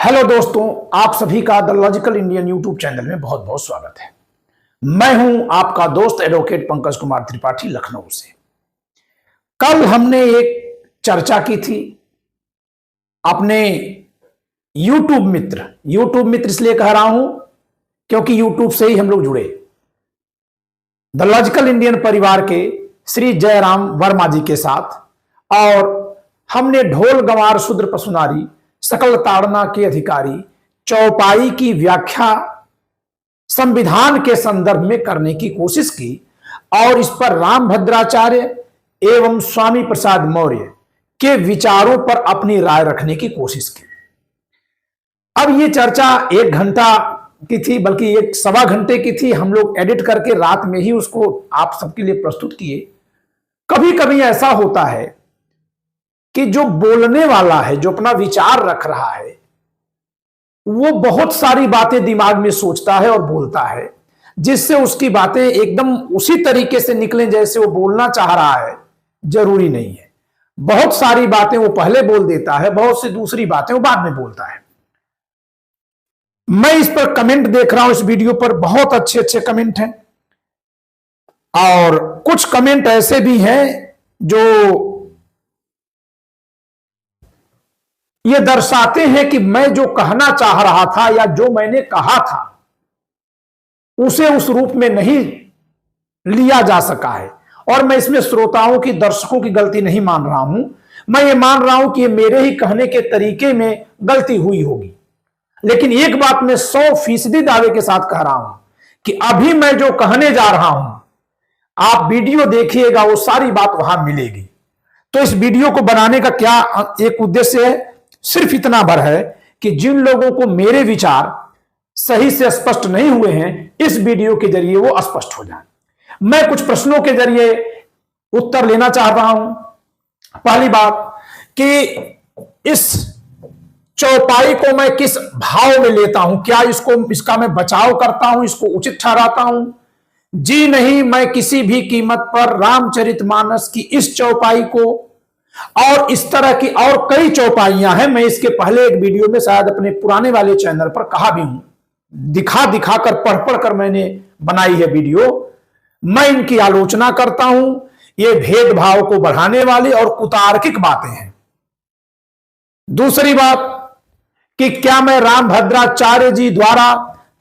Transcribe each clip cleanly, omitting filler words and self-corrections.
Hello दोस्तों, आप सभी का the logical Indian YouTube channel में बहुत बहुत स्वागत है। मैं हूं आपका दोस्त एडवोकेट पंकज कुमार त्रिपाठी लखनऊ से। कल हमने एक चर्चा की थी अपने यूट्यूब मित्र इसलिए कह रहा हूं क्योंकि यूट्यूब से ही हम लोग जुड़े, द लॉजिकल इंडियन परिवार के श्री जयराम वर्मा जी के साथ, और हमने ढोल गंवार शूद्र पशुनारी सकल ताड़ना के अधिकारी चौपाई की व्याख्या संविधान के संदर्भ में करने की कोशिश की और इस पर रामभद्राचार्य एवं स्वामी प्रसाद मौर्य के विचारों पर अपनी राय रखने की कोशिश की। अब ये चर्चा 1 घंटा की थी, बल्कि 1 घंटे की थी। हम लोग एडिट करके रात में ही उसको आप सबके लिए प्रस्तुत किए। कभी कभी ऐसा होता है कि जो बोलने वाला है, जो अपना विचार रख रहा है, वो बहुत सारी बातें दिमाग में सोचता है और बोलता है, जिससे उसकी बातें एकदम उसी तरीके से निकलें जैसे वो बोलना चाह रहा है। जरूरी नहीं है। बहुत सारी बातें वो पहले बोल देता है, बहुत सी दूसरी बातें वो बाद में बोलता है। मैं इस पर कमेंट देख रहा हूं, इस वीडियो पर बहुत अच्छे अच्छे कमेंट हैं और कुछ कमेंट ऐसे भी हैं जो ये दर्शाते हैं कि मैं जो कहना चाह रहा था या जो मैंने कहा था उसे उस रूप में नहीं लिया जा सका है। और मैं इसमें श्रोताओं की, दर्शकों की गलती नहीं मान रहा हूं। मैं ये मान रहा हूं कि ये मेरे ही कहने के तरीके में गलती हुई होगी। लेकिन एक बात मैं 100% दावे के साथ कह रहा हूं कि अभी मैं जो कहने जा रहा हूं, आप वीडियो देखिएगा, वो सारी बात वहां मिलेगी। तो इस वीडियो को बनाने का क्या एक उद्देश्य है, सिर्फ इतना भर है कि जिन लोगों को मेरे विचार सही से स्पष्ट नहीं हुए हैं, इस वीडियो के जरिए वो स्पष्ट हो जाए। मैं कुछ प्रश्नों के जरिए उत्तर लेना चाह रहा हूं। पहली बात कि इस चौपाई को मैं किस भाव में लेता हूं, क्या इसका मैं बचाव करता हूं, इसको उचित ठहराता हूं? जी नहीं, मैं किसी भी कीमत पर रामचरितमानस की इस चौपाई को और इस तरह की और कई चौपाइयां हैं, मैं इसके पहले एक वीडियो में शायद अपने पुराने वाले चैनल पर कहा भी हूं, दिखा कर पढ़ कर मैंने बनाई है वीडियो। मैं इनकी आलोचना करता हूं। ये भेदभाव को बढ़ाने वाली और कुतार्किक बातें हैं। दूसरी बात कि क्या मैं रामभद्राचार्य जी द्वारा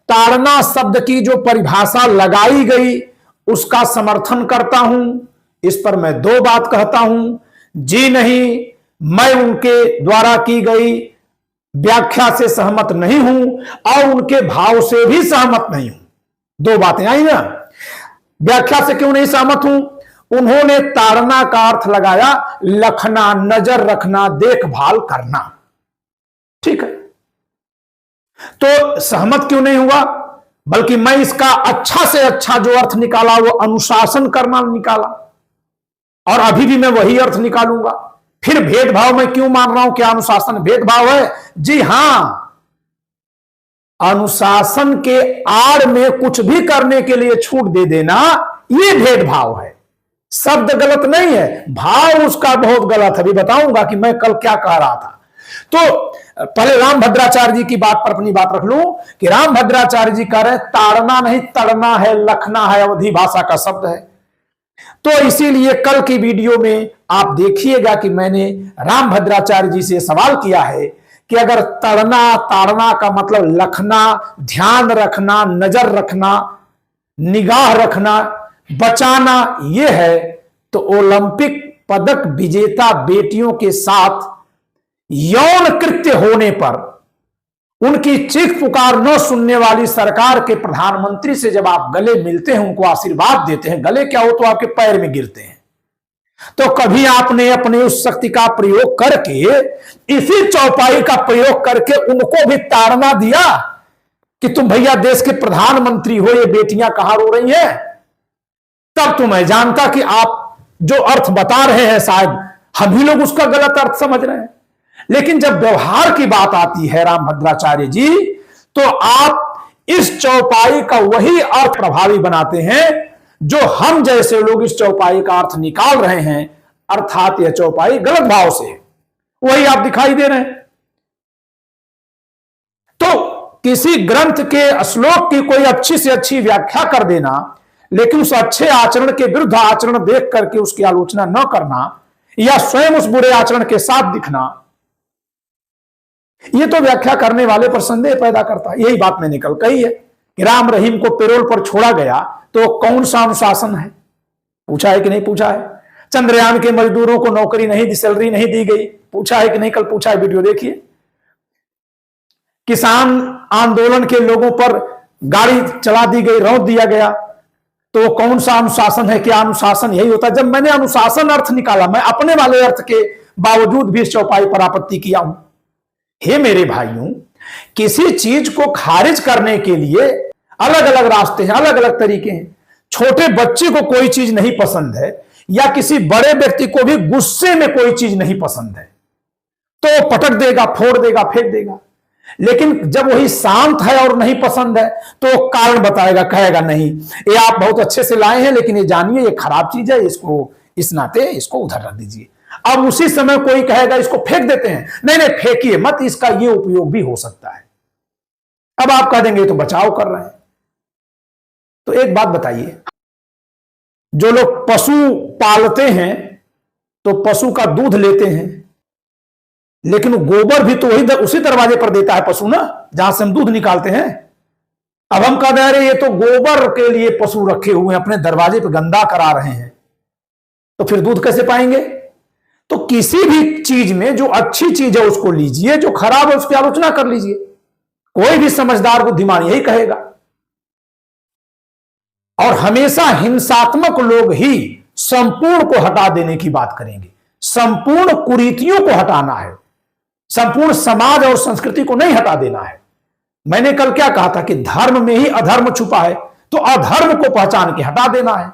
ताड़ना शब्द की जो परिभाषा लगाई गई उसका समर्थन करता हूं? इस पर मैं 2 बात कहता हूं। जी नहीं, मैं उनके द्वारा की गई व्याख्या से सहमत नहीं हूं और उनके भाव से भी सहमत नहीं हूं। 2 बातें आई ना। व्याख्या से क्यों नहीं सहमत हूं? उन्होंने ताड़ना का अर्थ लगाया लखना, नजर रखना, देखभाल करना। ठीक है, तो सहमत क्यों नहीं हुआ? बल्कि मैं इसका अच्छा से अच्छा जो अर्थ निकाला वो अनुशासन करना निकाला, और अभी भी मैं वही अर्थ निकालूंगा। फिर भेदभाव मैं क्यों मान रहा हूं? क्या अनुशासन भेदभाव है? जी हां, अनुशासन के आड़ में कुछ भी करने के लिए छूट दे देना, यह भेदभाव है। शब्द गलत नहीं है, भाव उसका बहुत गलत है। अभी बताऊंगा कि मैं कल क्या कह रहा था। तो पहले रामभद्राचार्य जी की बात पर अपनी बात रख लूं कि रामभद्राचार्य जी कह रहे ताड़ना नहीं, तड़ना है, लखना है, अवधी भाषा का शब्द है। तो इसीलिए कल की वीडियो में आप देखिएगा कि मैंने रामभद्राचार्य जी से सवाल किया है कि अगर तड़ना, ताड़ना का मतलब लखना, ध्यान रखना, नजर रखना, निगाह रखना, बचाना यह है, तो ओलंपिक पदक विजेता बेटियों के साथ यौन कृत्य होने पर उनकी चीख पुकार न सुनने वाली सरकार के प्रधानमंत्री से जब आप गले मिलते हैं, उनको आशीर्वाद देते हैं, गले क्या हो तो आपके पैर में गिरते हैं, तो कभी आपने अपने उस शक्ति का प्रयोग करके, इसी चौपाई का प्रयोग करके उनको भी ताड़ना दिया कि तुम भैया देश के प्रधानमंत्री हो, ये बेटियां कहां रो रही हैं? तब तो मैं जानता कि आप जो अर्थ बता रहे हैं शायद हम ही लोग उसका गलत अर्थ समझ रहे हैं। लेकिन जब व्यवहार की बात आती है रामभद्राचार्य जी, तो आप इस चौपाई का वही अर्थ प्रभावी बनाते हैं जो हम जैसे लोग इस चौपाई का अर्थ निकाल रहे हैं, अर्थात यह चौपाई गलत भाव से है, वही आप दिखाई दे रहे हैं। किसी ग्रंथ के श्लोक की कोई अच्छी से अच्छी व्याख्या कर देना, लेकिन उस अच्छे आचरण के विरुद्ध आचरण देख करके उसकी आलोचना न करना या स्वयं उस बुरे आचरण के साथ दिखना, यह तो व्याख्या करने वाले पर संदेह पैदा करता है। यही बात मैंने कल कही है कि राम रहीम को पेरोल पर छोड़ा गया तो कौन सा अनुशासन है, पूछा है कि नहीं पूछा है। चंद्रयान के मजदूरों को नौकरी नहीं दी, सैलरी नहीं दी गई, पूछा है कि नहीं, कल पूछा है, वीडियो देखिए। किसान आंदोलन के लोगों पर गाड़ी चला दी गई, रौंद दिया गया, तो कौन सा अनुशासन है? क्या अनुशासन यही होता है? जब मैंने अनुशासन अर्थ निकाला, मैं अपने वाले अर्थ के बावजूद भी इस चौपाई पर आपत्ति किया हूं। हे मेरे भाइयों, किसी चीज को खारिज करने के लिए अलग अलग रास्ते हैं, अलग अलग तरीके हैं। छोटे बच्चे को कोई चीज नहीं पसंद है या किसी बड़े व्यक्ति को भी गुस्से में कोई चीज नहीं पसंद है तो पटक देगा, फोड़ देगा, फेंक देगा। लेकिन जब वही शांत है और नहीं पसंद है तो कारण बताएगा, कहेगा नहीं ये आप बहुत अच्छे से लाए हैं, लेकिन ये जानिए ये खराब चीज है, इसको इस नाते इसको उधर रख दीजिए। अब उसी समय कोई कहेगा इसको फेंक देते हैं, नहीं नहीं फेंकिए मत, इसका ये उपयोग भी हो सकता है। अब आप कह देंगे तो बचाव कर रहे हैं। तो एक बात बताइए, जो लोग पशु पालते हैं तो पशु का दूध लेते हैं, लेकिन गोबर भी तो वही उसी दरवाजे पर देता है पशु ना, जहां से हम दूध निकालते हैं। अब हम कह दे रहे ये तो गोबर के लिए पशु रखे हुए हैं, अपने दरवाजे पर गंदा करा रहे हैं, तो फिर दूध कैसे पाएंगे? तो किसी भी चीज में जो अच्छी चीज है उसको लीजिए, जो खराब है उसकी आलोचना कर लीजिए। कोई भी समझदार बुद्धिमान यही कहेगा। और हमेशा हिंसात्मक लोग ही संपूर्ण को हटा देने की बात करेंगे। संपूर्ण कुरीतियों को हटाना है, संपूर्ण समाज और संस्कृति को नहीं हटा देना है। मैंने कल क्या कहा था कि धर्म में ही अधर्म छुपा है, तो अधर्म को पहचान के हटा देना है।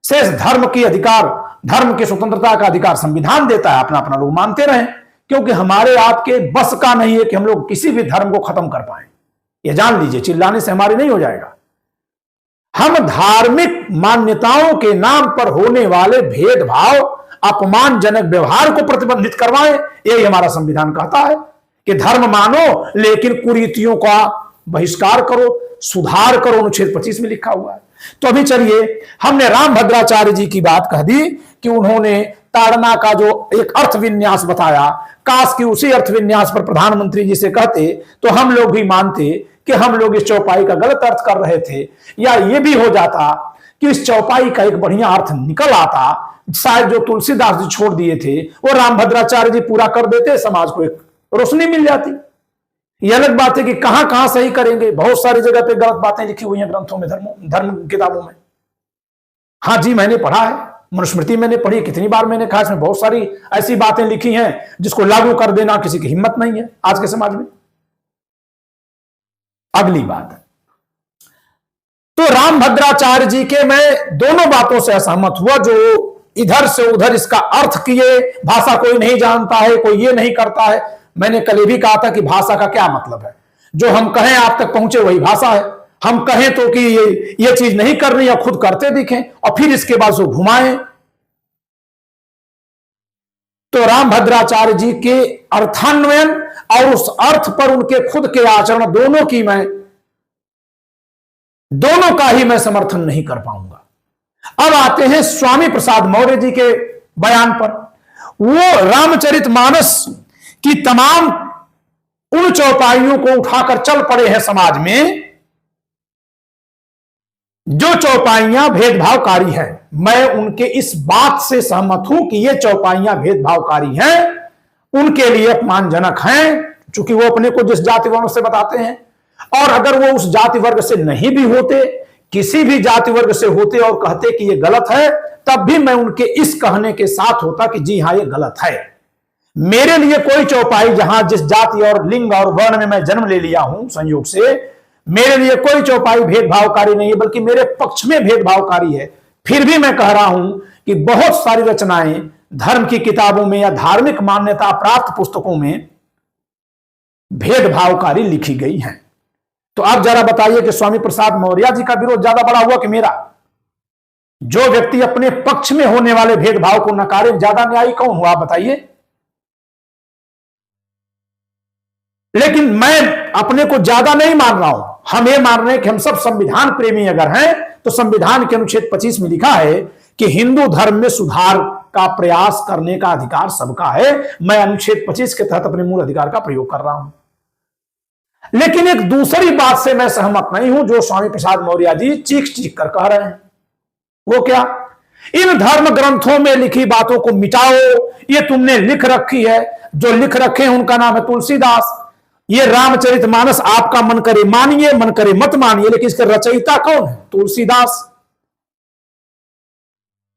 शेष धर्म की अधिकार, धर्म की स्वतंत्रता का अधिकार संविधान देता है, अपना अपना लोग मानते रहें, क्योंकि हमारे आपके बस का नहीं है कि हम लोग किसी भी धर्म को खत्म कर पाए। यह जान लीजिए, चिल्लाने से हमारे नहीं हो जाएगा। हम धार्मिक मान्यताओं के नाम पर होने वाले भेदभाव, अपमानजनक व्यवहार को प्रतिबंधित करवाएं, यही हमारा संविधान कहता है कि धर्म मानो लेकिन कुरीतियों का बहिष्कार करो, सुधार करो, अनुच्छेद 25 में लिखा हुआ है। तो अभी चलिए, हमने रामभद्राचार्य जी की बात कह दी कि उन्होंने ताड़ना का जो एक अर्थ विन्यास बताया, काश कि उसी अर्थ विन्यास पर प्रधानमंत्री जी से कहते तो हम लोग भी मानते कि हम लोग इस चौपाई का गलत अर्थ कर रहे थे, या ये भी हो जाता कि इस चौपाई का एक बढ़िया अर्थ निकल आता। शायद जो तुलसीदास जी छोड़ दिए थे वो रामभद्राचार्य जी पूरा कर देते, समाज को एक रोशनी मिल जाती। यह अलग बात है कि कहां कहां सही करेंगे, बहुत सारी जगह पे गलत बातें लिखी हुई हैं ग्रंथों में, धर्म किताबों में। हाँ जी, मैंने पढ़ा है, मनुस्मृति मैंने पढ़ी, कितनी बार मैंने कहा, इसमें बहुत सारी ऐसी बातें लिखी हैं जिसको लागू कर देना किसी की हिम्मत नहीं है आज के समाज में। अगली बात, तो रामभद्राचार्य जी के मैं दोनों बातों से असहमत हुआ, जो इधर से उधर इसका अर्थ किए, भाषा कोई नहीं जानता है, कोई ये नहीं करता है। मैंने कल ये भी कहा था कि भाषा का क्या मतलब है, जो हम कहें आप तक पहुंचे वही भाषा है। हम कहें तो कि ये चीज नहीं करनी या खुद करते दिखें और फिर इसके बाद वो घुमाएं। तो रामभद्राचार्य जी के अर्थान्वयन और उस अर्थ पर उनके खुद के आचरण दोनों का ही मैं समर्थन नहीं कर पाऊंगा। अब आते हैं स्वामी प्रसाद मौर्य जी के बयान पर। वो रामचरितमानस की तमाम उन चौपाइयों को उठाकर चल पड़े हैं समाज में जो चौपाइयां भेदभावकारी हैं। मैं उनके इस बात से सहमत हूं कि ये चौपाइयां भेदभावकारी हैं, उनके लिए अपमानजनक हैं, चूंकि वो अपने को जिस जाति वर्ण से बताते हैं, और अगर वो उस जाति वर्ग से नहीं भी होते, किसी भी जाति वर्ग से होते और कहते कि ये गलत है, तब भी मैं उनके इस कहने के साथ होता कि जी हां ये गलत है। मेरे लिए कोई चौपाई, जहां जिस जाति और लिंग और वर्ण में मैं जन्म ले लिया हूं संयोग से, मेरे लिए कोई चौपाई भेदभावकारी नहीं है, बल्कि मेरे पक्ष में भेदभावकारी है। फिर भी मैं कह रहा हूं कि बहुत सारी रचनाएं धर्म की किताबों में या धार्मिक मान्यता प्राप्त पुस्तकों में भेदभावकारी लिखी गई हैं। तो आप जरा बताइए कि स्वामी प्रसाद मौर्य जी का विरोध ज्यादा बड़ा हुआ कि मेरा? जो व्यक्ति अपने पक्ष में होने वाले भेदभाव को नकारे, ज्यादा न्यायी कौन हुआ? आप बताइए। लेकिन मैं अपने को ज्यादा नहीं मान रहा हूं। हम ये मान रहे हैं कि हम सब संविधान प्रेमी अगर हैं तो संविधान के अनुच्छेद 25 में लिखा है कि हिंदू धर्म में सुधार का प्रयास करने का अधिकार सबका है। मैं अनुच्छेद 25 के तहत अपने मूल अधिकार का प्रयोग कर रहा हूं। लेकिन एक दूसरी बात से मैं सहमत नहीं हूं जो स्वामी प्रसाद मौर्य जी चीख चीख कर कह रहे हैं। वो क्या? इन धर्म ग्रंथों में लिखी बातों को मिटाओ, ये तुमने लिख रखी है। जो लिख रखे हैं उनका नाम है तुलसीदास। ये रामचरितमानस आपका मन करे मानिए, मन करे मत मानिए, लेकिन इसके रचयिता कौन है? तुलसीदास।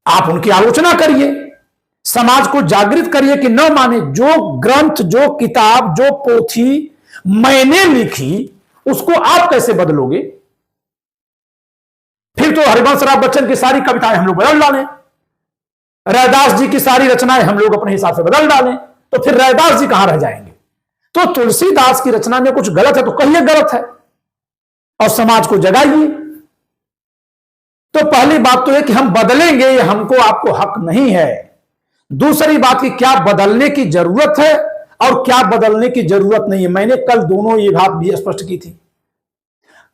आप उनकी आलोचना करिए, समाज को जागृत करिए कि न माने। जो ग्रंथ, जो किताब, जो पोथी मैंने लिखी उसको आप कैसे बदलोगे? फिर तो हरिवंश राय बच्चन की सारी कविताएं हम लोग बदल डालें, रैदास जी की सारी रचनाएं हम लोग अपने हिसाब से बदल डालें, तो फिर रैदास जी कहां रह जाएंगे? तो तुलसीदास की रचना में कुछ गलत है तो कहिए गलत है और समाज को जगाइए। तो पहली बात तो है कि हम बदलेंगे, ये हमको आपको हक नहीं है। दूसरी बात कि क्या बदलने की जरूरत है और क्या बदलने की जरूरत नहीं है। मैंने कल दोनों ये बात भी स्पष्ट की थी।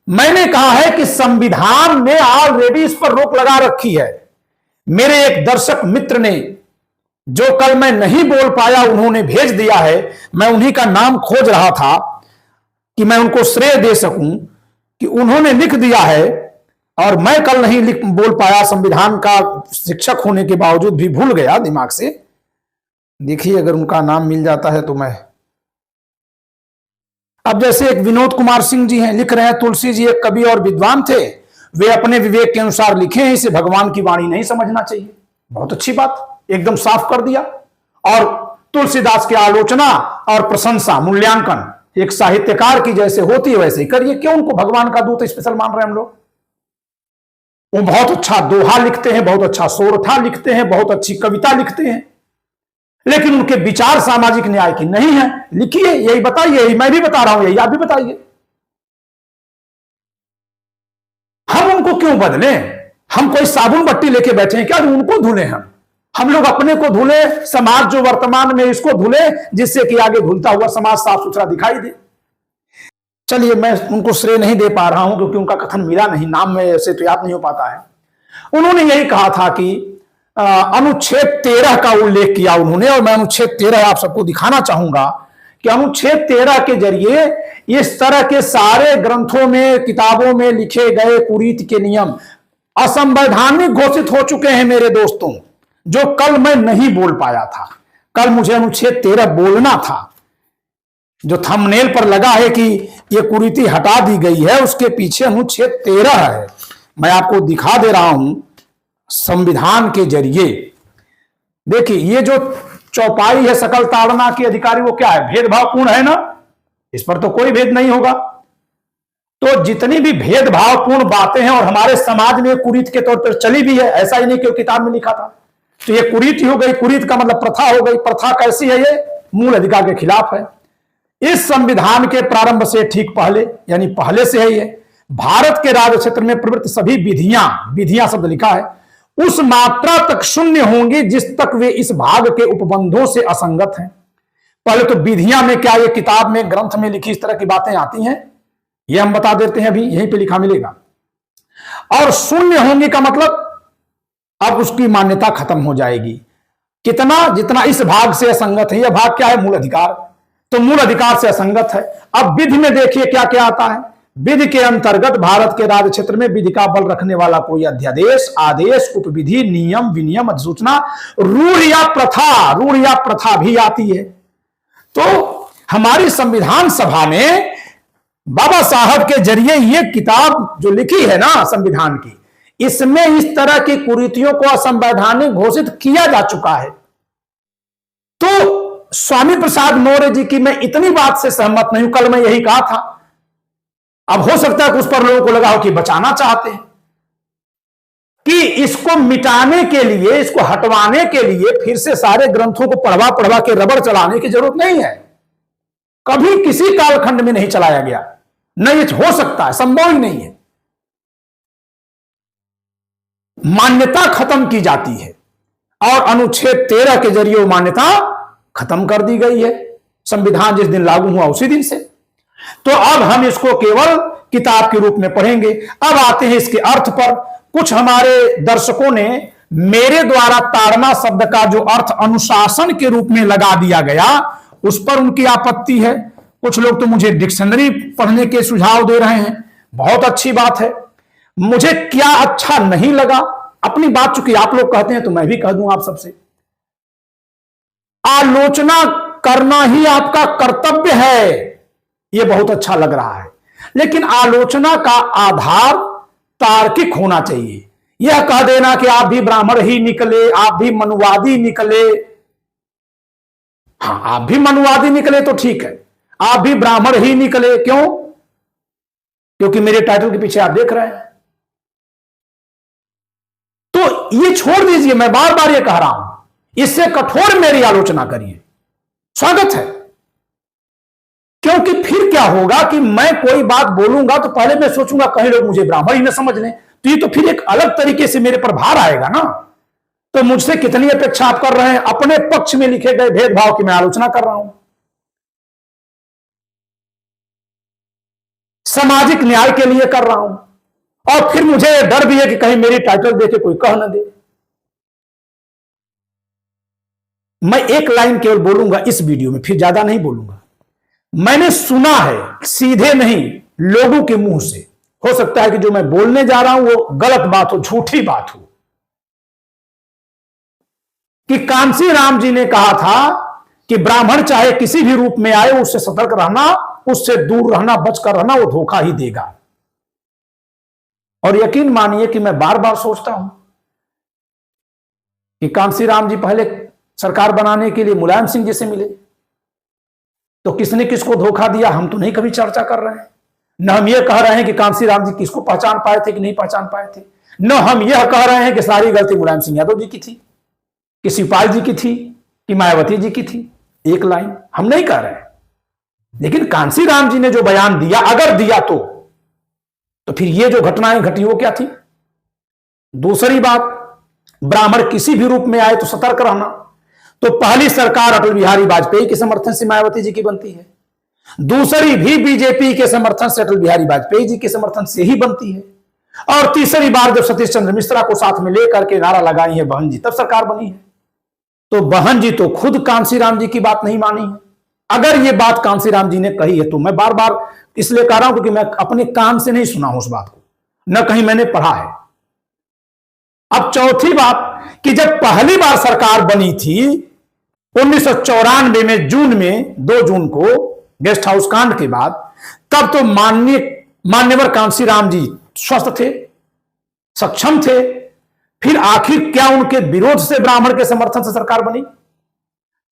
मैंने कहा है कि संविधान ने ऑलरेडी इस पर रोक लगा रखी है। मेरे एक दर्शक मित्र ने, जो कल मैं नहीं बोल पाया, उन्होंने भेज दिया है। मैं उन्हीं का नाम खोज रहा था कि मैं उनको श्रेय दे सकूं कि उन्होंने लिख दिया है और मैं कल नहीं बोल पाया। संविधान का शिक्षक होने के बावजूद भी भूल गया दिमाग से। देखिए अगर उनका नाम मिल जाता है तो मैं, अब जैसे एक विनोद कुमार सिंह जी हैं, लिख रहे हैं तुलसी जी एक कवि और विद्वान थे, वे अपने विवेक के अनुसार लिखे हैं, इसे भगवान की वाणी नहीं समझना चाहिए। बहुत अच्छी बात, एकदम साफ कर दिया। और तुलसीदास की आलोचना और प्रशंसा, मूल्यांकन एक साहित्यकार की जैसे होती है वैसे ही करिए। क्यों उनको भगवान का दूत स्पेशल मान रहे हैं हम लोग? वो बहुत अच्छा दोहा लिखते हैं, बहुत अच्छा सोरठा लिखते हैं, बहुत अच्छी कविता लिखते हैं, लेकिन उनके विचार सामाजिक न्याय की नहीं है। लिखिए, यही बताइए, यही मैं भी बता रहा हूं, यही आप भी बताइए। हम उनको क्यों बदलें? हम कोई साबुन बट्टी लेके बैठे हैं क्या उनको धुले? हम लोग अपने को धुले, समाज जो वर्तमान में इसको धुले, जिससे कि आगे धुलता हुआ समाज साफ सुथरा दिखाई दे। चलिए, मैं उनको श्रेय नहीं दे पा रहा हूं क्योंकि उनका कथन मिला नहीं, नाम में से तो याद नहीं हो पाता है। उन्होंने यही कहा था कि अनुच्छेद 13 का उल्लेख किया उन्होंने, और मैं अनुच्छेद 13 आप सबको दिखाना चाहूंगा कि अनुच्छेद 13 के जरिए इस तरह के सारे ग्रंथों में, किताबों में लिखे गए कुरीति के नियम असंवैधानिक घोषित हो चुके हैं मेरे दोस्तों। जो कल मैं नहीं बोल पाया था, कल मुझे अनुच्छेद 13 बोलना था। जो थंबनेल पर लगा है कि यह कुरीति हटा दी गई है, उसके पीछे अनुच्छेद 13 है। मैं आपको दिखा दे रहा हूं संविधान के जरिए। देखिए, ये जो चौपाई है सकल ताड़ना की अधिकारी, वो क्या है? भेदभावपूर्ण है ना? इस पर तो कोई भेद नहीं होगा। तो जितनी भी भेदभावपूर्ण बातें हैं और हमारे समाज में कुरीति के तौर पर चली भी है, ऐसा ही नहीं कि किताब में लिखा था, तो ये कुरीति हो गई। कुरीति का मतलब प्रथा हो गई। प्रथा कैसी है? ये मूल अधिकार के खिलाफ है। इस संविधान के प्रारंभ से ठीक पहले, यानी पहले से है, ये भारत के राज्य क्षेत्र में प्रवृत्त सभी विधियां, विधियां शब्द लिखा है, उस मात्रा तक शून्य होंगी जिस तक वे इस भाग के उपबंधों से असंगत हैं। पहले तो विधियां में क्या, ये किताब में, ग्रंथ में लिखी इस तरह की बातें आती हैं, ये हम बता देते हैं, अभी यहीं पे लिखा मिलेगा। और शून्य होंगे का मतलब अब उसकी मान्यता खत्म हो जाएगी। कितना? जितना इस भाग से असंगत है। यह भाग क्या है? मूल अधिकार। तो मूल अधिकार से असंगत है। अब विधि में देखिए क्या क्या आता है। विधि के अंतर्गत भारत के राज्य क्षेत्र में विधि का बल रखने वाला कोई अध्यादेश, आदेश, उपविधि, नियम, विनियम, अधिसूचना, रूढ़ या प्रथा भी आती है। तो हमारी संविधान सभा ने बाबा साहब के जरिए ये किताब जो लिखी है ना संविधान की, इसमें इस तरह की कुरीतियों को असंवैधानिक घोषित किया जा चुका है। तो स्वामी प्रसाद मौर्य जी की मैं इतनी बात से सहमत नहीं हूं। कल मैं यही कहा था। अब हो सकता है कि उस पर लोगों को लगा हो कि बचाना चाहते हैं, कि इसको मिटाने के लिए, इसको हटवाने के लिए फिर से सारे ग्रंथों को पढ़वा पढ़वा के रबड़ चलाने की जरूरत नहीं है। कभी किसी कालखंड में नहीं चलाया गया, नहीं हो सकता है, संभव ही नहीं है। मान्यता खत्म की जाती है और अनुच्छेद 13 के जरिए वो मान्यता खत्म कर दी गई है। संविधान जिस दिन लागू हुआ उसी दिन से। तो अब हम इसको केवल किताब के रूप में पढ़ेंगे। अब आते हैं इसके अर्थ पर। कुछ हमारे दर्शकों ने मेरे द्वारा ताड़ना शब्द का जो अर्थ अनुशासन के रूप में लगा दिया गया, उस पर उनकी आपत्ति है। कुछ लोग तो मुझे डिक्शनरी पढ़ने के सुझाव दे रहे हैं, बहुत अच्छी बात है। मुझे क्या अच्छा नहीं लगा, अपनी बात चूंकि आप लोग कहते हैं तो मैं भी कह दूं आप सबसे, आलोचना करना ही आपका कर्तव्य है, यह बहुत अच्छा लग रहा है। लेकिन आलोचना का आधार तार्किक होना चाहिए। यह कह देना कि आप भी ब्राह्मण ही निकले, आप भी मनुवादी निकले, हाँ आप भी मनुवादी निकले तो ठीक है, आप भी ब्राह्मण ही निकले, क्यों? क्योंकि मेरे टाइटल के पीछे आप देख रहे हैं। तो ये छोड़ दीजिए, मैं बार बार ये कह रहा हूं, इससे कठोर मेरी आलोचना करिए, स्वागत है। क्योंकि फिर क्या होगा कि मैं कोई बात बोलूंगा तो पहले मैं सोचूंगा कहीं लोग मुझे ब्राह्मण ही न समझ लें, तो ये तो फिर एक अलग तरीके से मेरे पर भार आएगा ना। तो मुझसे कितनी अपेक्षा आप कर रहे हैं? अपने पक्ष में लिखे गए भेदभाव की मैं आलोचना कर रहा हूं, सामाजिक न्याय के लिए कर रहा हूं, और फिर मुझे डर भी है कि कहीं मेरी टाइटल देके कोई कह न दे। मैं एक लाइन केवल बोलूंगा इस वीडियो में, फिर ज्यादा नहीं बोलूंगा। मैंने सुना है, सीधे नहीं, लोगों के मुंह से, हो सकता है कि जो मैं बोलने जा रहा हूं वो गलत बात हो, झूठी बात हो, कि कांसी राम जी ने कहा था कि ब्राह्मण चाहे किसी भी रूप में आए उससे सतर्क रहना, उससे दूर रहना, बचकर रहना, वो धोखा ही देगा। और यकीन मानिए कि मैं बार बार सोचता हूं कि कांसी राम जी पहले सरकार बनाने के लिए मुलायम सिंह जी से मिले, तो किसने किसको धोखा दिया हम तो नहीं कभी चर्चा कर रहे हैं। न हम यह कह रहे हैं कि कांसी राम जी किसको पहचान पाए थे कि नहीं पहचान पाए थे, न हम यह कह रहे हैं कि सारी गलती मुलायम सिंह यादव जी की थी, कि शिवपाल जी की थी, कि मायावती जी की थी। एक लाइन हम नहीं कह रहे हैं, लेकिन कांसी राम जी ने जो बयान दिया, अगर दिया तो फिर ये जो घटनाएं घटी वो क्या थी? दूसरी बात, ब्राह्मण किसी भी रूप में आए तो सतर्क रहना, तो पहली सरकार अटल बिहारी वाजपेयी के समर्थन से मायावती जी की बनती है, दूसरी भी बीजेपी के समर्थन से अटल बिहारी वाजपेयी जी के समर्थन से ही बनती है, और तीसरी बार जब सतीश चंद्र मिश्रा को साथ में लेकर के नारा लगाई है बहन जी, तब सरकार बनी है। तो बहन जी तो खुद कांसी राम जी की बात नहीं मानी है। अगर ये बात कांसी राम जी ने कही है तो मैं बार बार इसलिए कह रहा हूं क्योंकि मैं अपने कान से नहीं सुना हूं उस बात को, न कहीं मैंने पढ़ा है। अब चौथी बात कि जब पहली बार सरकार बनी थी 1994 में जून में 2 जून को गेस्ट हाउस कांड के बाद, तब तो मान्यवर कांसी राम जी स्वस्थ थे, सक्षम थे, फिर आखिर क्या उनके विरोध से ब्राह्मण के समर्थन से सरकार बनी?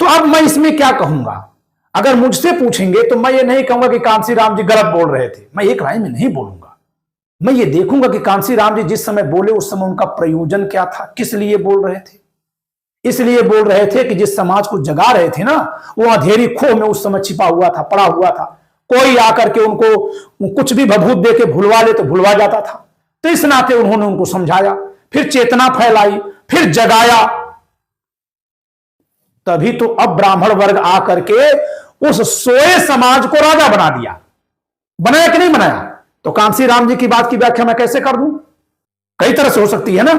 तो अब मैं इसमें क्या कहूंगा? अगर मुझसे पूछेंगे तो मैं ये नहीं कहूंगा कि कांसी राम जी गलत बोल रहे थे, मैं एक लाइन में नहीं बोलूंगा। मैं ये देखूंगा कि कांसी राम जी जिस समय बोले उस समय उनका प्रयोजन क्या था, किस लिए बोल रहे थे। इसलिए बोल रहे थे कि जिस समाज को जगा रहे थे ना, वो अंधेरी खोह में उस समय छिपा हुआ था, पड़ा हुआ था, कोई आकर के उनको कुछ भी भभूत दे के भुलवा ले तो भुलवा जाता था। तो इस नाते उन्होंने उनको समझाया, फिर चेतना फैलाई, फिर जगाया, तभी तो अब ब्राह्मण वर्ग आकर के उस सोए समाज को राजा बना दिया। बनाया कि नहीं बनाया? तो कांसी राम जी की बात की व्याख्या मैं कैसे कर दूं? कई तरह से हो सकती है ना।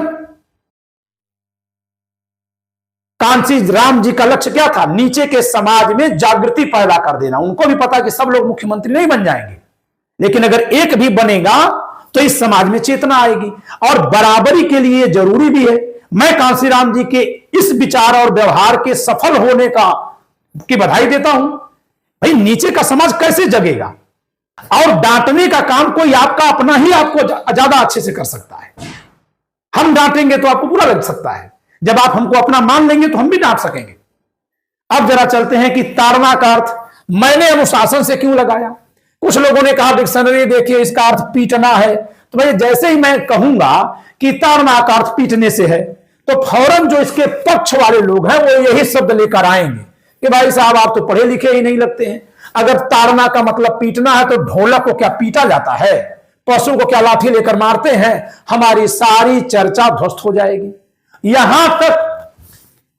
कांसी राम जी का लक्ष्य क्या था? नीचे के समाज में जागृति पैदा कर देना। उनको भी पता कि सब लोग मुख्यमंत्री नहीं बन जाएंगे, लेकिन अगर एक भी बनेगा तो इस समाज में चेतना आएगी, और बराबरी के लिए जरूरी भी है। मैं कांसी राम जी के इस विचार और व्यवहार के सफल होने की बधाई देता हूं। भाई नीचे का समाज कैसे जगेगा? और डांटने का काम कोई आपका अपना ही आपको ज्यादा अच्छे से कर सकता है। हम डांटेंगे तो आपको बुरा लग सकता है, जब आप हमको अपना मान लेंगे तो हम भी डांट सकेंगे। अब जरा चलते हैं कि ताड़ना का अर्थ मैंने अनुशासन से क्यों लगाया। कुछ लोगों ने कहा डिक्शनरी देखिए इसका अर्थ पीटना है, तो भाई जैसे ही मैं कहूंगा कि ताड़ना का अर्थ पीटने से है, तो फौरन जो इसके पक्ष वाले लोग हैं वो यही शब्द लेकर आएंगे कि भाई साहब आप तो पढ़े लिखे ही नहीं लगते हैं। अगर ताड़ना का मतलब पीटना है तो ढोलक को क्या पीटा जाता है? पशु को क्या लाठी लेकर मारते हैं? हमारी सारी चर्चा ध्वस्त हो जाएगी। यहां तक,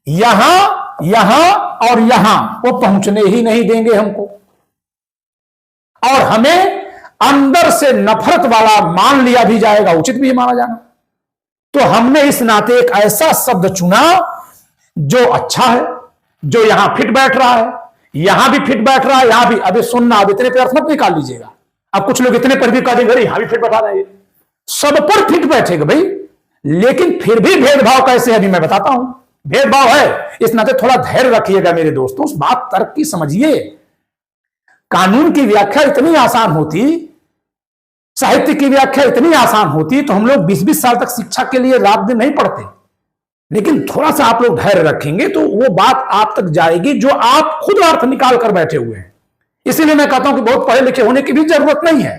यहां, यहां और यहां वो पहुंचने ही नहीं देंगे हमको। और हमें अंदर से नफरत वाला मान लिया भी जाएगा, उचित भी माना जाना। तो हमने इस नाते एक ऐसा शब्द चुना जो अच्छा है, जो यहां फिट बैठ रहा है, यहां भी फिट बैठ रहा है, यहां भी। अभी सुनना, अब इतने पे अर्थ मत निकाल लीजिएगा। अब कुछ लोग इतने पर भी कह देंगे यहां भी फिट बैठा रहे, सब पर फिट बैठेगा भाई, लेकिन फिर भी भेदभाव कैसे है अभी मैं बताता हूं। भेदभाव है, इस नाते थोड़ा धैर्य रखिएगा मेरे दोस्तों, उस बात तर्क की समझिए। कानून की व्याख्या इतनी आसान होती, साहित्य की व्याख्या इतनी आसान होती, तो हम लोग 20-20 साल तक शिक्षा के लिए रात दिन नहीं पढ़ते। लेकिन थोड़ा सा आप लोग धैर्य रखेंगे तो वो बात आप तक जाएगी जो आप खुद अर्थ निकाल कर बैठे हुए हैं। इसीलिए मैं कहता हूं कि बहुत पढ़े लिखे होने की भी जरूरत नहीं है,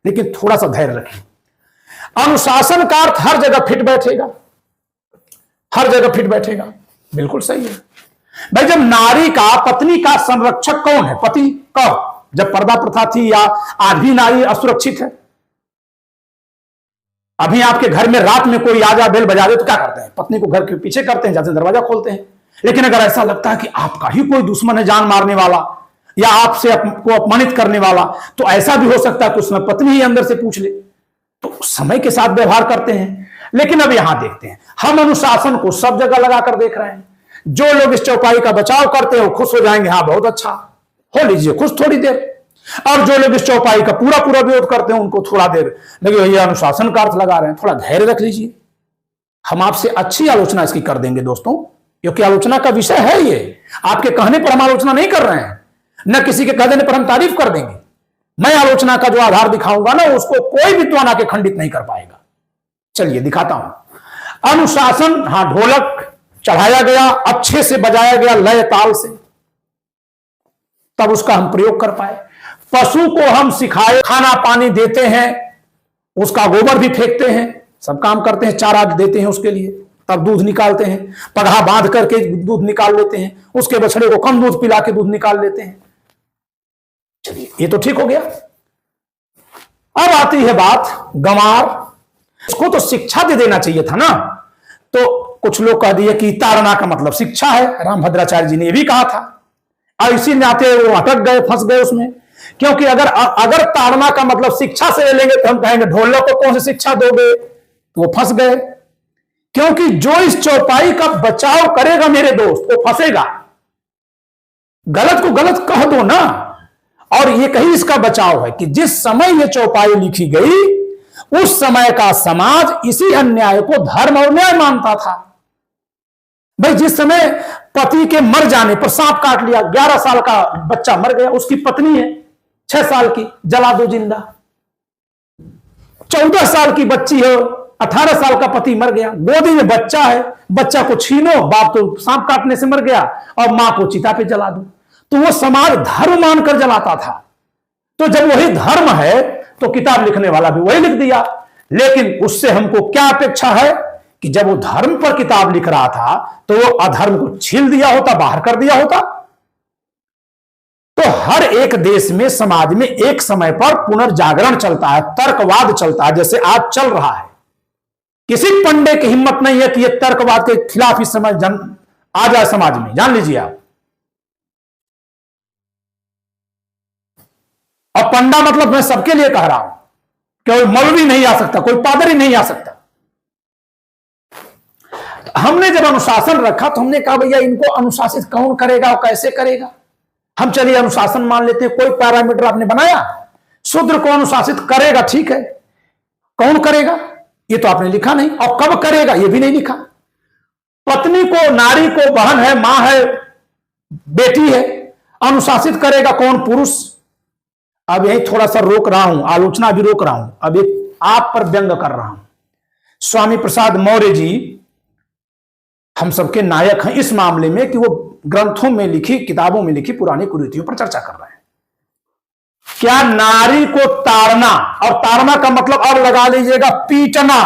लेकिन थोड़ा सा धैर्य रखिए। अनुशासन का अर्थ हर जगह फिट बैठेगा, हर जगह फिट बैठेगा, बिल्कुल सही है भाई। जब नारी का, पत्नी का संरक्षक कौन है? पति। कब? जब पर्दा प्रथा थी, या आज भी नारी असुरक्षित है? अभी आपके घर में रात में कोई आ जा, बेल बजा दे तो क्या करते हैं? पत्नी को घर के पीछे करते हैं, जाते दरवाजा खोलते हैं। लेकिन अगर ऐसा लगता है कि आपका ही कोई दुश्मन है, जान मारने वाला या आपसे को अपमानित करने वाला, तो ऐसा भी हो सकता है कि उसमें पत्नी ही अंदर से पूछ ले, तो समय के साथ व्यवहार करते हैं। लेकिन अब यहां देखते हैं, हम अनुशासन को सब जगह लगाकर देख रहे हैं। जो लोग इस चौपाई का बचाव करते हैं वो खुश हो जाएंगे, हाँ बहुत अच्छा, हो लीजिए खुश थोड़ी देर। और जो लोग इस चौपाई का पूरा पूरा विरोध करते हैं उनको थोड़ा देर लगे भैया अनुशासन का अर्थ लगा रहे हैं, थोड़ा धैर्य रख लीजिए। हम आपसे अच्छी आलोचना इसकी कर देंगे दोस्तों, क्योंकि आलोचना का विषय है ये। आपके कहने पर हम आलोचना नहीं कर रहे हैं, न किसी के कह देने पर हम तारीफ कर देंगे। मैं आलोचना का जो आधार दिखाऊंगा ना, उसको कोई विद्वान आके खंडित नहीं कर पाएगा। चलिए दिखाता हूं। अनुशासन, हाँ, ढोलक चढ़ाया गया, अच्छे से बजाया गया लय ताल से, तब उसका हम प्रयोग कर पाए। पशु को हम सिखाए, खाना पानी देते हैं, उसका गोबर भी फेंकते हैं, सब काम करते हैं, चारा देते हैं उसके लिए, तब दूध निकालते हैं, पगहा बांध करके दूध निकाल लेते हैं, उसके बछड़े को कम दूध पिला के दूध निकाल लेते हैं। चलिए ये तो ठीक हो गया। अब आती है बात गंवार, इसको तो शिक्षा दे देना चाहिए था ना। तो कुछ लोग कह दिए कि ताड़ना का मतलब शिक्षा है, रामभद्राचार्य जी ने यह भी कहा था, और इसी नाते वो अटक गए, फंस गए उसमें। क्योंकि अगर ताड़ना का मतलब शिक्षा से ले लेंगे तो हम कहेंगे ढोलक को कौन सी शिक्षा दोगे, तो वो फंस गए। क्योंकि जो इस चौपाई का बचाव करेगा मेरे दोस्त, वो फंसेगा। गलत को गलत कह दो ना। और ये कहीं इसका बचाव है कि जिस समय ये चौपाई लिखी गई, उस समय का समाज इसी अन्याय को धर्म और न्याय मानता था। भाई जिस समय पति के मर जाने पर सांप काट लिया, 11 साल का बच्चा मर गया, उसकी पत्नी है 6 साल की, जला दो जिंदा। 14 साल की बच्ची है, 18 साल का पति मर गया, गोदी में बच्चा है, बच्चा को छीनो, बाप तो सांप काटने से मर गया, और मां को चिता पे जला दो। तो वो समाज धर्म मानकर जलाता था। तो जब वही धर्म है तो किताब लिखने वाला भी वही लिख दिया। लेकिन उससे हमको क्या अपेक्षा है कि जब वो धर्म पर किताब लिख रहा था तो वो अधर्म को छील दिया होता, बाहर कर दिया होता। तो हर एक देश में, समाज में एक समय पर पुनर्जागरण चलता है, तर्कवाद चलता है, जैसे आज चल रहा है। किसी पंडे की हिम्मत नहीं है कि यह तर्कवाद के खिलाफ इस समय आ जाए समाज में, जान लीजिए आप। और पंडा मतलब मैं सबके लिए कह रहा हूं, कोई मौलवी नहीं आ सकता, कोई पादरी नहीं आ सकता। हमने जब अनुशासन रखा तो हमने कहा भैया इनको अनुशासित कौन करेगा और कैसे करेगा। हम चलिए अनुशासन मान लेते हैं, कोई पैरामीटर आपने बनाया, शूद्र को अनुशासित करेगा, ठीक है, कौन करेगा ये तो आपने लिखा नहीं, और कब करेगा ये भी नहीं लिखा। पत्नी को, नारी को, बहन है, मां है, बेटी है, अनुशासित करेगा कौन? पुरुष। अब यही थोड़ा सा रोक रहा हूं, आलोचना भी रोक रहा हूं, अब एक आप पर व्यंग कर रहा हूं। स्वामी प्रसाद मौर्य जी हम सबके नायक हैं इस मामले में कि वो ग्रंथों में लिखी, किताबों में लिखी पुरानी कुरीतियों पर चर्चा कर रहे हैं। क्या नारी को ताड़ना, और ताड़ना का मतलब और लगा लीजिएगा पीटना,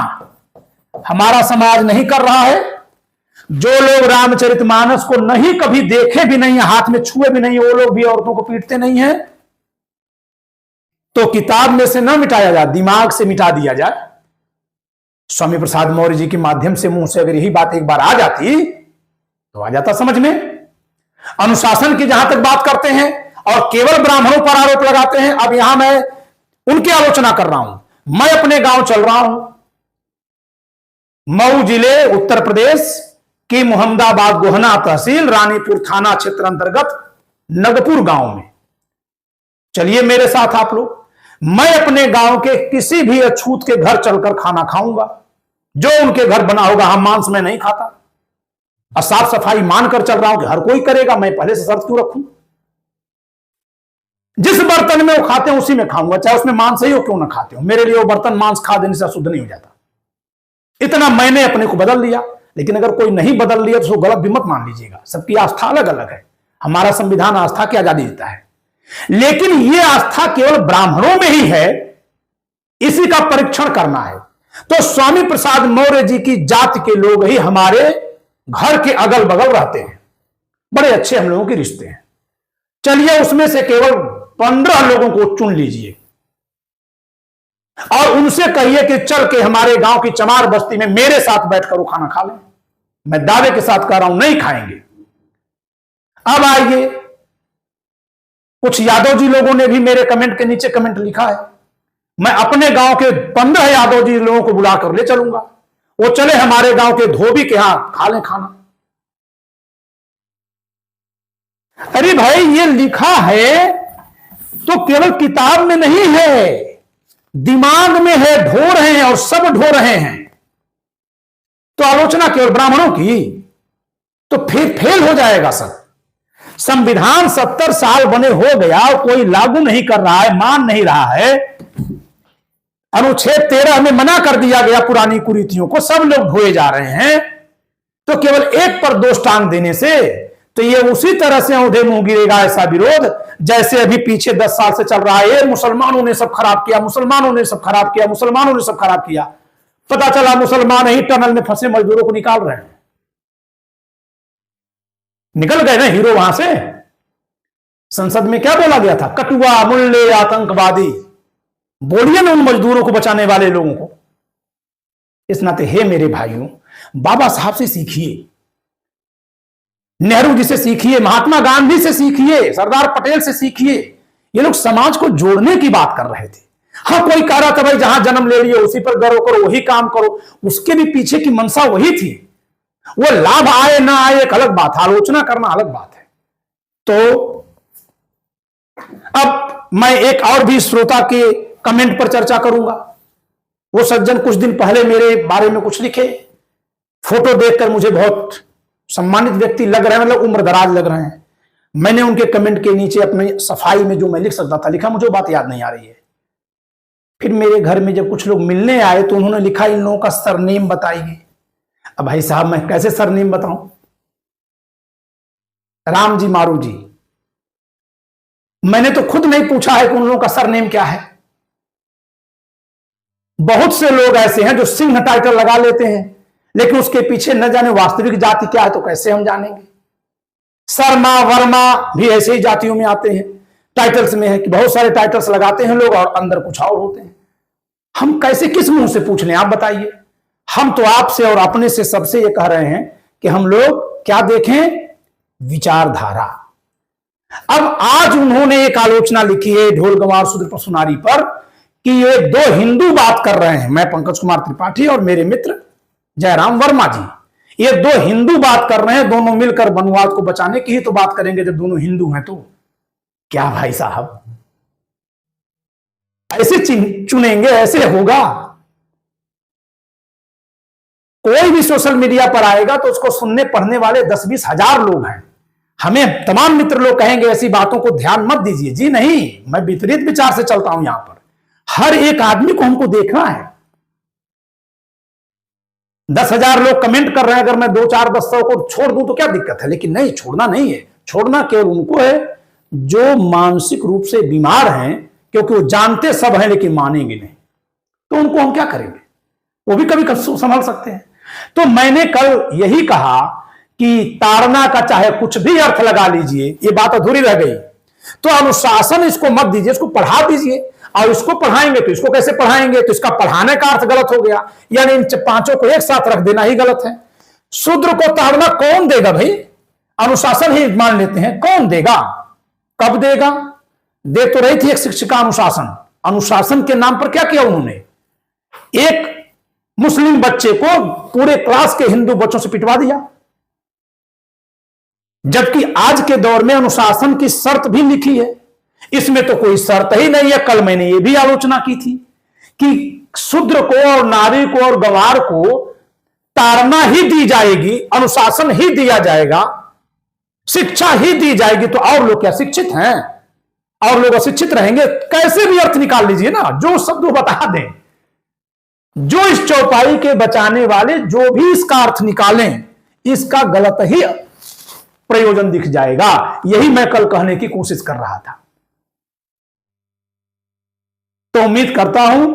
हमारा समाज नहीं कर रहा है? जो लोग रामचरितमानस को नहीं कभी देखे भी नहीं, हाथ में छुए भी नहीं, वो लोग भी औरतों को पीटते नहीं है। तो किताब में से न मिटाया जाए, दिमाग से मिटा दिया जाए। स्वामी प्रसाद मौर्य जी के माध्यम से, मुंह से अगर यही बात एक बार आ जाती तो आ जाता समझ में। अनुशासन की जहां तक बात करते हैं, और केवल ब्राह्मणों पर आरोप लगाते हैं। अब यहां मैं उनकी आलोचना कर रहा हूं। मैं अपने गांव चल रहा हूं, मऊ जिले उत्तर प्रदेश की मोहम्मदाबाद गोहना तहसील रानीपुर थाना क्षेत्र अंतर्गत नगपुर गांव में। चलिए मेरे साथ आप लोग। मैं अपने गांव के किसी भी अछूत के घर चलकर खाना खाऊंगा, जो उनके घर बना होगा। हम मांस में नहीं खाता और साफ सफाई मानकर चल रहा हूं कि हर कोई करेगा, मैं पहले से शर्त क्यों रखूं। जिस बर्तन में वो खाते हैं उसी में खाऊंगा, चाहे उसमें मांस ही हो क्यों ना खाते हो। मेरे लिए वो बर्तन मांस खा देने से शुद्ध नहीं हो जाता। इतना मैंने अपने को बदल लिया। लेकिन अगर कोई नहीं बदल लिया तो उसको गलत भी मत मान लीजिएगा। सबकी आस्था अलग अलग है। हमारा संविधान आस्था की आजादी देता है, लेकिन यह आस्था केवल ब्राह्मणों में ही है, इसी का परीक्षण करना है। तो स्वामी प्रसाद मौर्य जी की जाति के लोग ही हमारे घर के अगल बगल रहते हैं। बड़े अच्छे हम लोगों के रिश्ते हैं। चलिए उसमें से केवल 15 लोगों को चुन लीजिए और उनसे कहिए कि चल के हमारे गांव की चमार बस्ती में मेरे साथ बैठकर वो खाना खा लें। मैं दावे के साथ कह रहा हूं, नहीं खाएंगे। अब आइए, कुछ यादव जी लोगों ने भी मेरे कमेंट के नीचे कमेंट लिखा है। मैं अपने गांव के 15 यादव जी लोगों को बुलाकर ले चलूंगा, वो चले हमारे गांव के धोबी के यहां खा लें खाना। अरे भाई, ये लिखा है तो केवल किताब में नहीं है, दिमाग में है, ढो रहे हैं और सब ढो रहे हैं। तो आलोचना केवल ब्राह्मणों की तो फिर फेल हो जाएगा सब। संविधान 70 साल बने हो गया और कोई लागू नहीं कर रहा है, मान नहीं रहा है। अनुच्छेद 13 में मना कर दिया गया पुरानी कुरीतियों को, सब लोग ढोए जा रहे हैं। तो केवल एक पर दोष टांग देने से तो ये उसी तरह से औंधे मुंह गिरेगा ऐसा विरोध जैसे अभी पीछे 10 साल से चल रहा है। मुसलमानों ने सब खराब किया, मुसलमानों ने सब खराब किया, मुसलमानों ने सब खराब किया। पता चला मुसलमान ही टनल में फंसे मजदूरों को निकाल रहे हैं। निकल गए ना हीरो वहां से। संसद में क्या बोला गया था? कटुआ, मुल्ले, आतंकवादी। बोलिए ना उन मजदूरों को बचाने वाले लोगों को। इस नाते हे मेरे भाइयों, बाबा साहब से सीखिए, नेहरू जी से सीखिए, महात्मा गांधी से सीखिए, सरदार पटेल से सीखिए। ये लोग समाज को जोड़ने की बात कर रहे थे। हाँ, कोई कह रहा था भाई जहां जन्म ले लिए उसी पर गर्व करो, वही काम करो। उसके भी पीछे की मंशा वही थी। वो लाभ आए ना आए एक अलग बात है, आलोचना करना अलग बात है। तो अब मैं एक और भी श्रोता के कमेंट पर चर्चा करूंगा। वो सज्जन कुछ दिन पहले मेरे बारे में कुछ लिखे, फोटो देखकर मुझे बहुत सम्मानित व्यक्ति लग रहे हैं, मतलब उम्र दराज लग रहे हैं। मैंने उनके कमेंट के नीचे अपनी सफाई में जो मैं लिख सकता था लिखा, मुझे बात याद नहीं आ रही है। फिर मेरे घर में जब कुछ लोग मिलने आए तो उन्होंने लिखा इन लोगों का सरनेम बताइए। अब भाई साहब मैं कैसे सरनेम बताऊं? राम जी, मारू जी। मैंने तो खुद नहीं पूछा है कि उन लोगों का सरनेम क्या है। बहुत से लोग ऐसे हैं जो सिंह टाइटल लगा लेते हैं, लेकिन उसके पीछे न जाने वास्तविक जाति क्या है, तो कैसे हम जानेंगे? शर्मा, वर्मा भी ऐसे ही जातियों में आते हैं, टाइटल्स में है कि बहुत सारे टाइटल्स लगाते हैं लोग और अंदर कुछ और होते हैं। हम कैसे, किस मुंह से पूछ लें? आप बताइए। हम तो आपसे और अपने से सबसे ये कह रहे हैं कि हम लोग क्या देखें? विचारधारा। अब आज उन्होंने एक आलोचना लिखी है ढोल गंवार शूद्र सुनारी पर कि ये दो हिंदू बात कर रहे हैं, मैं पंकज कुमार त्रिपाठी और मेरे मित्र जयराम वर्मा जी। ये दो हिंदू बात कर रहे हैं, दोनों मिलकर वनवाद को बचाने की ही तो बात करेंगे। जब दोनों हिंदू हैं तो क्या भाई साहब ऐसे चुनेंगे? ऐसे होगा? कोई भी सोशल मीडिया पर आएगा तो उसको सुनने पढ़ने वाले 10-20 हजार लोग हैं। हमें तमाम मित्र लोग कहेंगे ऐसी बातों को ध्यान मत दीजिए। जी नहीं, मैं विपरीत विचार से चलता हूं। यहां पर हर एक आदमी को हमको देखना है। 10,000 लोग कमेंट कर रहे हैं, अगर मैं 200-400 को छोड़ दूं तो क्या दिक्कत है? लेकिन नहीं, छोड़ना नहीं है। छोड़ना केवल उनको है जो मानसिक रूप से बीमार हैं, क्योंकि वो जानते सब हैं लेकिन मानेंगे नहीं। तो उनको हम क्या करेंगे? वो भी कभी संभल सकते हैं। तो मैंने कल यही कहा कि ताड़ना का चाहे कुछ भी अर्थ लगा लीजिए, ये बात अधूरी रह गई। तो अनुशासन इसको मत दीजिए, इसको पढ़ा दीजिए। और इसको पढ़ाएंगे तो इसको कैसे पढ़ाएंगे? तो इसका पढ़ाने का अर्थ गलत हो गया, यानी इन पांचों को एक साथ रख देना ही गलत है। शूद्र को ताड़ना कौन देगा भाई? अनुशासन ही मान लेते हैं, कौन देगा? कब देगा? दे तो रही थी एक शिक्षिका अनुशासन, अनुशासन के नाम पर क्या किया उन्होंने? एक मुस्लिम बच्चे को पूरे क्लास के हिंदू बच्चों से पिटवा दिया, जबकि आज के दौर में अनुशासन की शर्त भी लिखी है। इसमें तो कोई शर्त ही नहीं है। कल मैंने ये भी आलोचना की थी कि शूद्र को और नारी को और गंवार को ताड़ना ही दी जाएगी, अनुशासन ही दिया जाएगा, शिक्षा ही दी जाएगी, तो और लोग क्या शिक्षित हैं? और लोग अशिक्षित रहेंगे? कैसे भी अर्थ निकाल लीजिए ना, जो शब्द बता दें, जो इस चौपाई के बचाने वाले जो भी इसका अर्थ निकालें, इसका गलत ही प्रयोजन दिख जाएगा। यही मैं कल कहने की कोशिश कर रहा था। तो उम्मीद करता हूं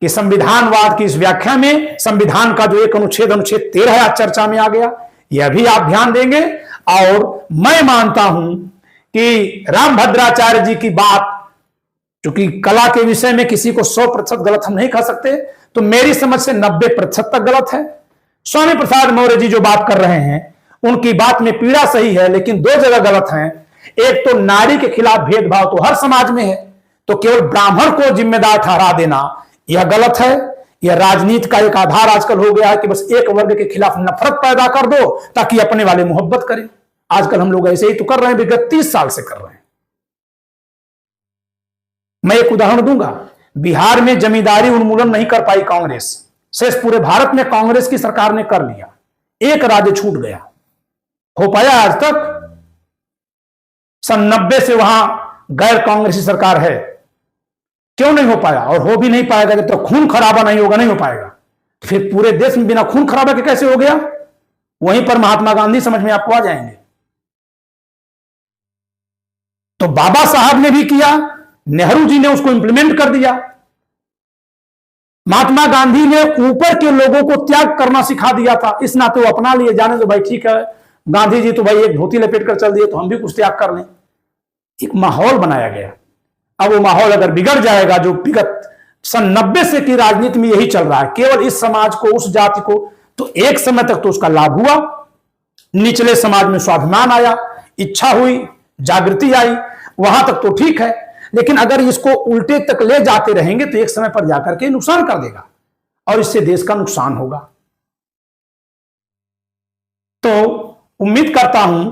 कि संविधानवाद की इस व्याख्या में संविधान का जो एक अनुच्छेद 13 आज चर्चा में आ गया, यह भी आप ध्यान देंगे। और मैं मानता हूं कि रामभद्राचार्य जी की बात, चूंकि कला के विषय में किसी को 100% गलत हम नहीं कह सकते, तो मेरी समझ से 90% तक गलत है। स्वामी प्रसाद मौर्य जी जो बात कर रहे हैं, उनकी बात में पीड़ा सही है, लेकिन दो जगह गलत हैं। एक तो नारी के खिलाफ भेदभाव तो हर समाज में है, तो केवल ब्राह्मण को जिम्मेदार ठहरा देना यह गलत है। यह राजनीति का एक आधार आजकल हो गया है कि बस एक वर्ग के खिलाफ नफरत पैदा कर दो ताकि अपने वाले मोहब्बत करें। आजकल हम लोग ऐसे ही तो कर रहे हैं, विगत 30 साल से कर रहे हैं। मैं एक उदाहरण दूंगा। बिहार में जमींदारी उन्मूलन नहीं कर पाई कांग्रेस, शेष पूरे भारत में कांग्रेस की सरकार ने कर लिया। एक राज्य छूट गया। हो पाया आज तक? सन 90 से वहां गैर कांग्रेसी सरकार है, क्यों नहीं हो पाया? और हो भी नहीं पाएगा जब तक खून खराबा नहीं होगा, नहीं हो पाएगा। फिर पूरे देश में बिना खून खराबा के कैसे हो गया? वहीं पर महात्मा गांधी समझ में आपको आ जाएंगे। तो बाबा साहब ने भी किया, नेहरू जी ने उसको इंप्लीमेंट कर दिया। महात्मा गांधी ने ऊपर के लोगों को त्याग करना सिखा दिया था, इस नाते वो अपना लिए, जाने तो भाई ठीक है, गांधी जी तो भाई एक धोती लपेट कर चल दिए, तो हम भी कुछ त्याग कर लें। एक माहौल बनाया गया। अब वो माहौल अगर बिगड़ जाएगा, जो विगत सन 90 से की राजनीति में यही चल रहा है, केवल इस समाज को, उस जाति को, तो एक समय तक तो उसका लाभ हुआ, निचले समाज में स्वाभिमान आया, इच्छा हुई, जागृति आई, वहां तक तो ठीक है। लेकिन अगर इसको उल्टे तक ले जाते रहेंगे तो एक समय पर जाकर के नुकसान कर देगा और इससे देश का नुकसान होगा। तो उम्मीद करता हूं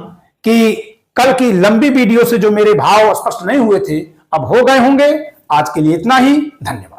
कि कल की लंबी वीडियो से जो मेरे भाव स्पष्ट नहीं हुए थे अब हो गए होंगे। आज के लिए इतना ही। धन्यवाद।